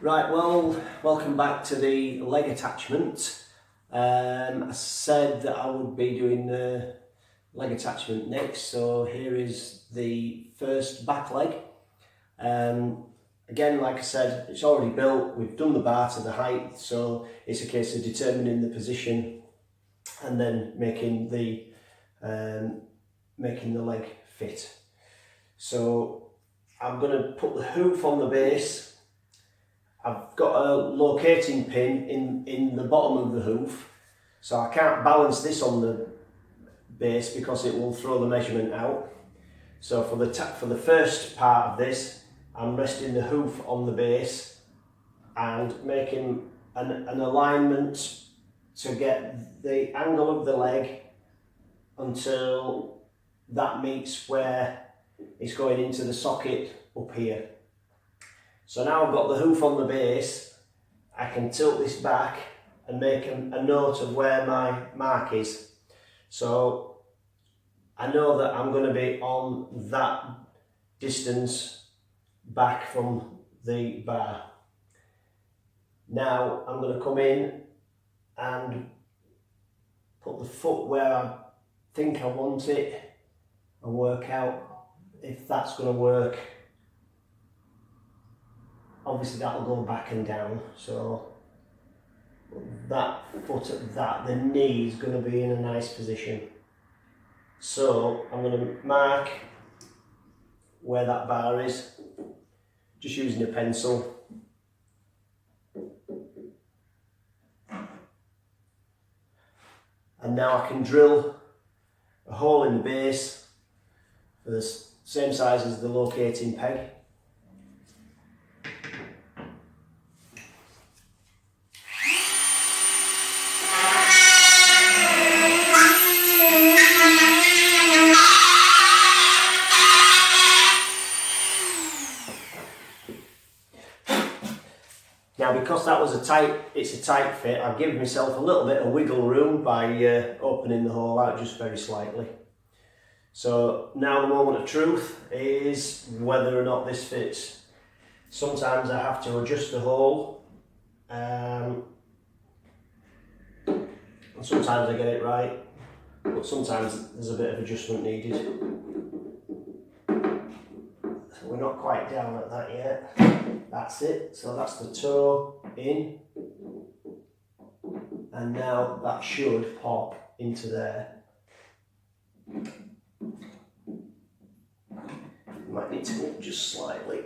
Right, well, welcome back to the leg attachment. I said that I would be doing the leg attachment next, so here is the first back leg. Again, like I said, it's already built, we've done the bar to the height, so it's a case of determining the position and then making the leg fit. So I'm going to put the hoof on the base. I've got a locating pin in the bottom of the hoof, so I can't balance this on the base because it will throw the measurement out. So for the first part of this, I'm resting the hoof on the base and making an alignment to get the angle of the leg until that meets where it's going into the socket up here. So now I've got the hoof on the base, I can tilt this back and make a note of where my mark is. So I know that I'm going to be on that distance back from the bar. Now I'm going to come in and put the foot where I think I want it and work out if that's going to work. Obviously that'll go back and down, so that foot at that, the knee is going to be in a nice position. So I'm going to mark where that bar is, just using a pencil. And now I can drill a hole in the base for the same size as the locating peg. Now, because that was it's a tight fit, I've given myself a little bit of wiggle room by opening the hole out just very slightly. So now the moment of truth is whether or not this fits. Sometimes I have to adjust the hole, and sometimes I get it right, but sometimes there's a bit of adjustment needed. So we're not quite down at that yet. That's it, so that's the toe in, and now that should pop into there. Might need to move just slightly.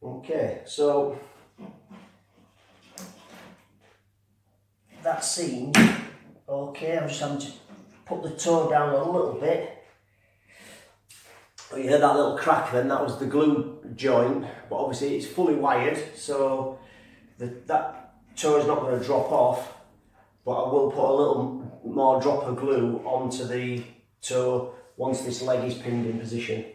Okay, so that seemed okay. I'm just having to put the toe down a little bit. You heard that little crack then, that was the glue joint, but obviously it's fully wired, so that toe is not going to drop off, but I will put a little more drop of glue onto the toe once this leg is pinned in position.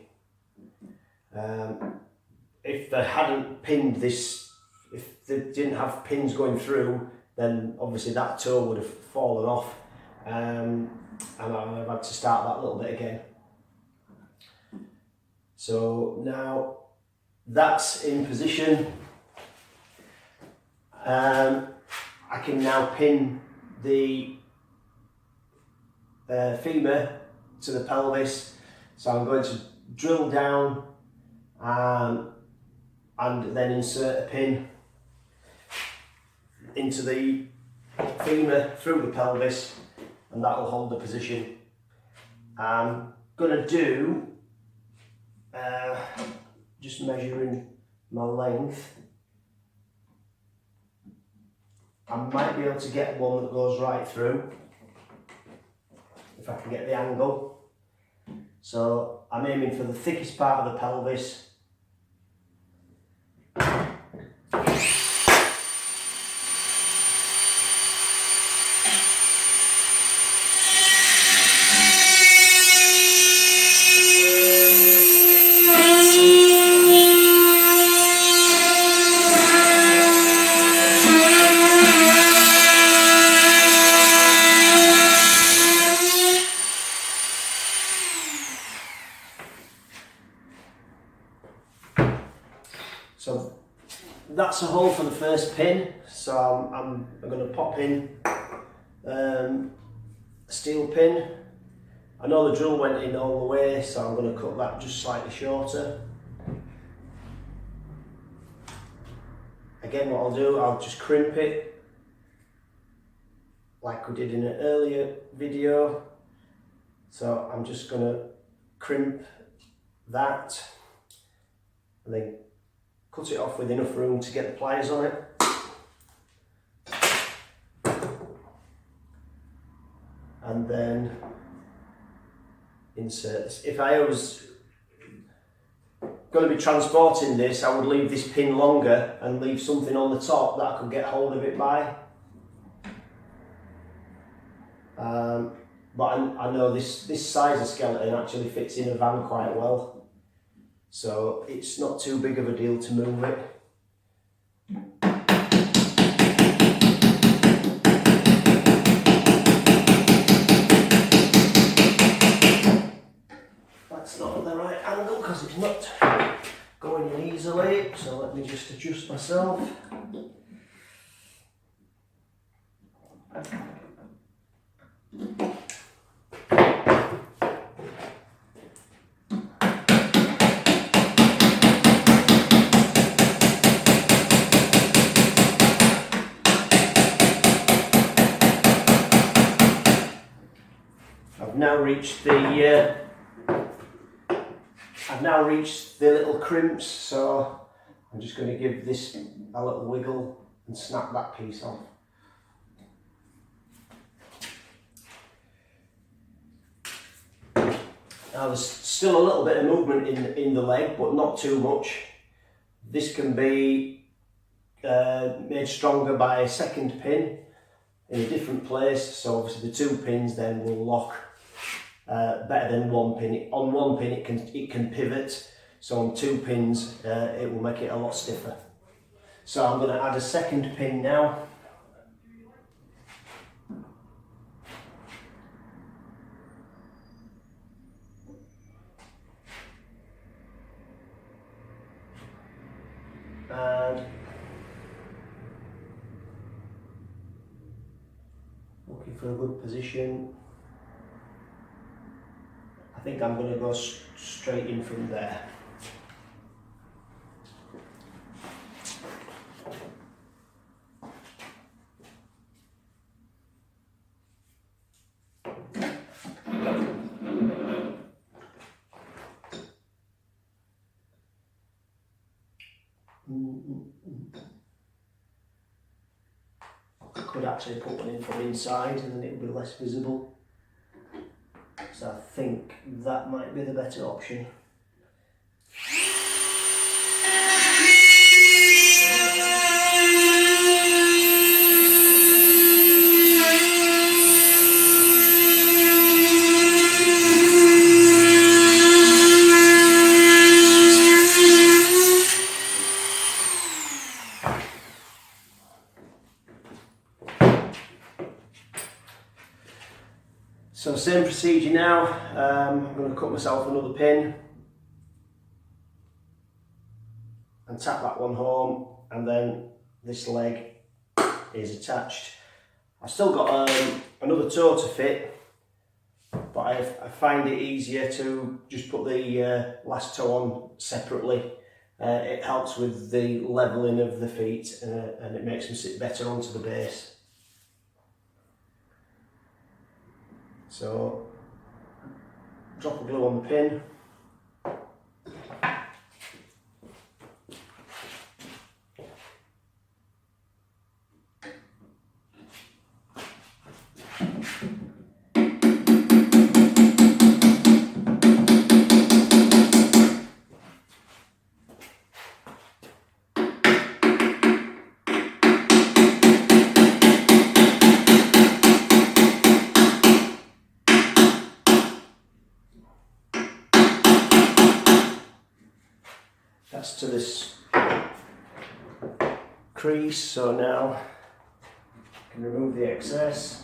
If they hadn't pinned this, if they didn't have pins going through, then obviously that toe would have fallen off, and I've had to start that little bit again. So now that's in position. I can now pin the femur to the pelvis. So I'm going to drill down and then insert a pin into the femur through the pelvis, and that will hold the position. I'm going to do just measuring my length. I might be able to get one that goes right through if I can get the angle. So I'm aiming for the thickest part of the pelvis. that's a hole for the first pin, so I'm going to pop in a steel pin. I know the drill went in all the way, so I'm going to cut that just slightly shorter. Again, what I'll do, I'll just crimp it like we did in an earlier video. So I'm just going to crimp that and then cut it off with enough room to get the pliers on it. And then insert this. If I was going to be transporting this, I would leave this pin longer and leave something on the top that I could get hold of it by. But I know this size of skeleton actually fits in a van quite well, so it's not too big of a deal to move it. That's not at the right angle because it's not going in easily, so let me just adjust myself. I've now reached the little crimps, so I'm just going to give this a little wiggle and snap that piece off. Now there's still a little bit of movement in the leg, but not too much. This can be made stronger by a second pin in a different place, so obviously the two pins then will lock better than one pin. On one pin it can pivot, so on two pins it will make it a lot stiffer. So I'm going to add a second pin now. And looking for a good position. I think I'm going to go straight in from there. I could actually put one in from inside and then it would be less visible. So I think that might be the better option. So same procedure now. I'm going to cut myself another pin and tap that one home, and then this leg is attached. I've still got another toe to fit, but I find it easier to just put the last toe on separately. It helps with the levelling of the feet and it makes them sit better onto the base. So, drop the glue on the pin. That's to this crease, so now I can remove the excess.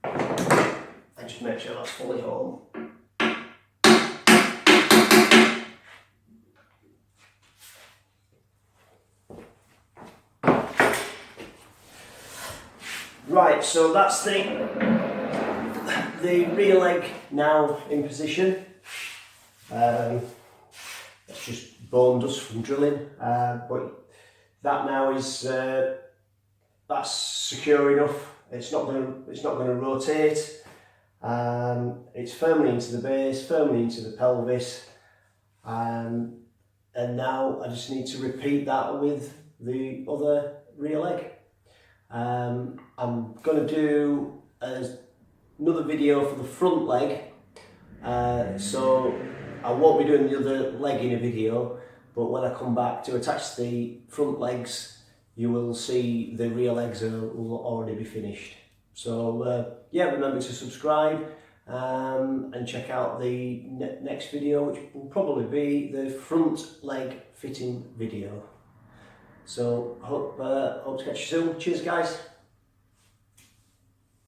And just make sure that's fully home. Right, so that's the rear leg now in position. It's just bone dust from drilling, but that now is that's secure enough. It's not going to rotate. It's firmly into the base, firmly into the pelvis, and now I just need to repeat that with the other rear leg. I'm going to do another video for the front leg, so I won't be doing the other leg in a video, but when I come back to attach the front legs, you will see the rear legs will already be finished. So yeah, remember to subscribe and check out the next video, which will probably be the front leg fitting video. So hope to catch you soon. Cheers guys.